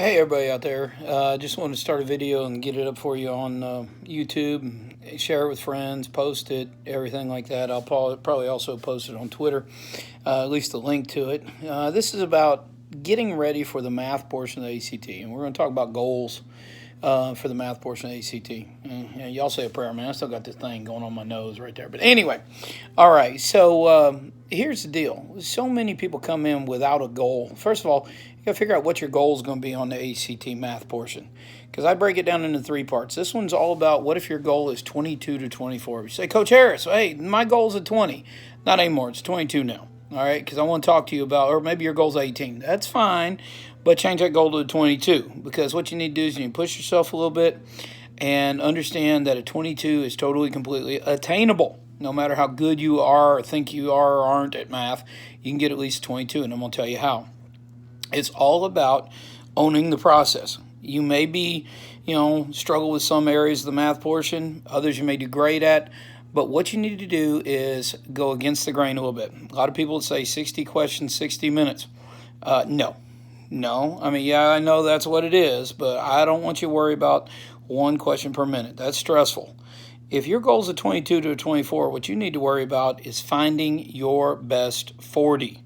Hey everybody out there, just wanted to start a video and get it up for you on YouTube, share it with friends, post it, everything like that. I'll probably also post it on Twitter, at least the link to it. This is about getting ready for the math portion of the ACT, and we're going to talk about goals for the math portion of the ACT. And y'all say a prayer, man. I still got this thing going on my nose right there. But anyway, all right, so here's the deal. So many people come in without a goal. First of all, you got to figure out what your goal is going to be on the ACT math portion, because I break it down into three parts. This one's all about what if your goal is 22 to 24. You say, Coach Harris, hey, my goal's at 20. Not anymore. It's 22 now. All right, because I want to talk to you about, or maybe your goal's 18. That's fine, but change that goal to 22, because what you need to do is you need to push yourself a little bit and understand that a 22 is totally, completely attainable. No matter how good you are or think you are or aren't at math, you can get at least 22, and I'm going to tell you how. It's all about owning the process. You may be, struggle with some areas of the math portion, others you may do great at, but what you need to do is go against the grain a little bit. A lot of people say 60 questions, 60 minutes. No. I mean, yeah, I know that's what it is, but I don't want you to worry about one question per minute. That's stressful. If your goal is a 22 to a 24, what you need to worry about is finding your best 40.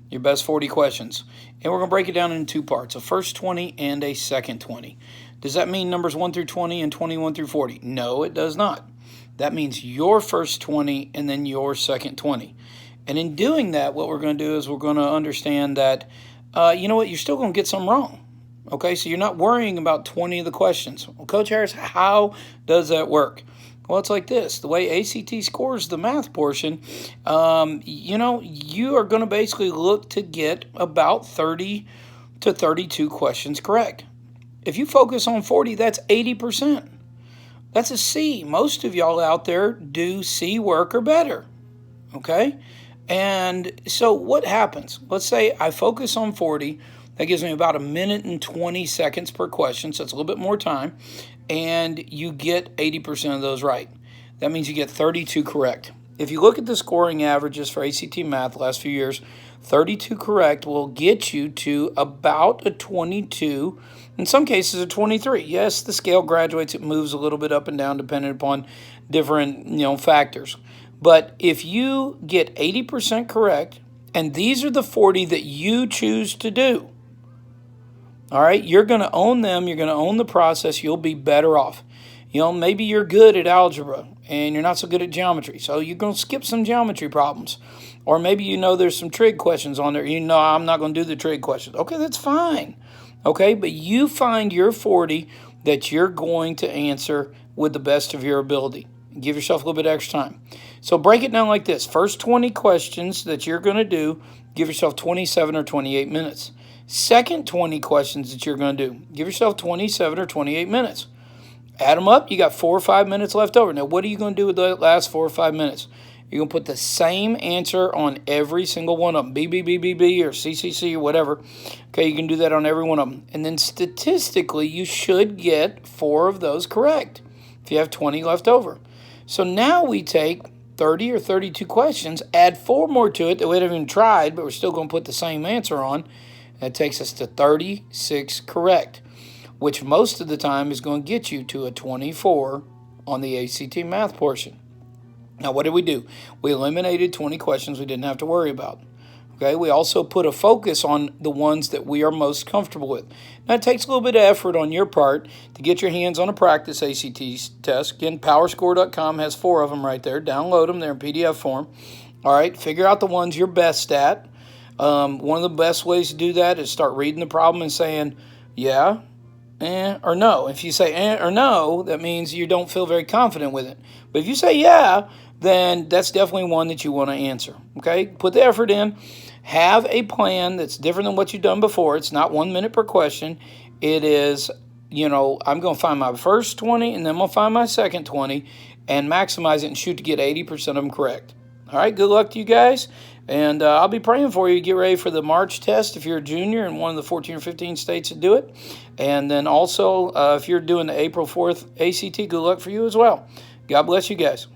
Your best 40 questions. And we're going to break it down into two parts, a first 20 and a second 20. Does that mean numbers 1 through 20 and 21 through 40? No, it does not. That means your first 20 and then your second 20. And in doing that, what we're going to do is we're going to understand that, you're still going to get some wrong. Okay, so you're not worrying about 20 of the questions. Well, Coach Harris, how does that work? Well, it's like this. The way ACT scores the math portion, you are going to basically look to get about 30 to 32 questions correct. If you focus on 40, that's 80%. That's a C. Most of y'all out there do C work or better, okay? And so what happens? Let's say I focus on 40. That gives me about 1 minute and 20 seconds per question, so it's a little bit more time, and you get 80% of those right. That means you get 32 correct. If you look at the scoring averages for ACT Math the last few years, 32 correct will get you to about a 22, in some cases a 23. Yes, the scale graduates, it moves a little bit up and down depending upon different factors. But if you get 80% correct, and these are the 40 that you choose to do, all right, you're going to own them. You're going to own the process. You'll be better off. Maybe you're good at algebra and you're not so good at geometry. So you're going to skip some geometry problems. Or maybe there's some trig questions on there. I'm not going to do the trig questions. Okay, that's fine. Okay, but you find your 40 that you're going to answer with the best of your ability. Give yourself a little bit extra time. So break it down like this. First 20 questions that you're going to do, give yourself 27 or 28 minutes. Second 20 questions that you're going to do, give yourself 27 or 28 minutes. Add them up, you got 4 or 5 minutes left over. Now, what are you going to do with the last 4 or 5 minutes? You're going to put the same answer on every single one of them, B, or C, or whatever. Okay, you can do that on every one of them. And then statistically, you should get 4 of those correct if you have 20 left over. So now we take 30 or 32 questions, add 4 more to it that we haven't even tried, but we're still going to put the same answer on. That takes us to 36 correct, which most of the time is going to get you to a 24 on the ACT math portion. Now, what did we do? We eliminated 20 questions we didn't have to worry about. Okay, we also put a focus on the ones that we are most comfortable with. Now, it takes a little bit of effort on your part to get your hands on a practice ACT test. Again, PowerScore.com has 4 of them right there. Download them. They're in PDF form. All right, figure out the ones you're best at. One of the best ways to do that is start reading the problem and saying, yeah, or no. If you say or no, that means you don't feel very confident with it. But if you say yeah, then that's definitely one that you want to answer. Okay, put the effort in. Have a plan that's different than what you've done before. It's not 1 minute per question. It is, I'm going to find my first 20 and then I'm going to find my second 20 and maximize it and shoot to get 80% of them correct. All right, good luck to you guys. And I'll be praying for you to get ready for the March test if you're a junior in one of the 14 or 15 states that do it. And then also, if you're doing the April 4th ACT, good luck for you as well. God bless you guys.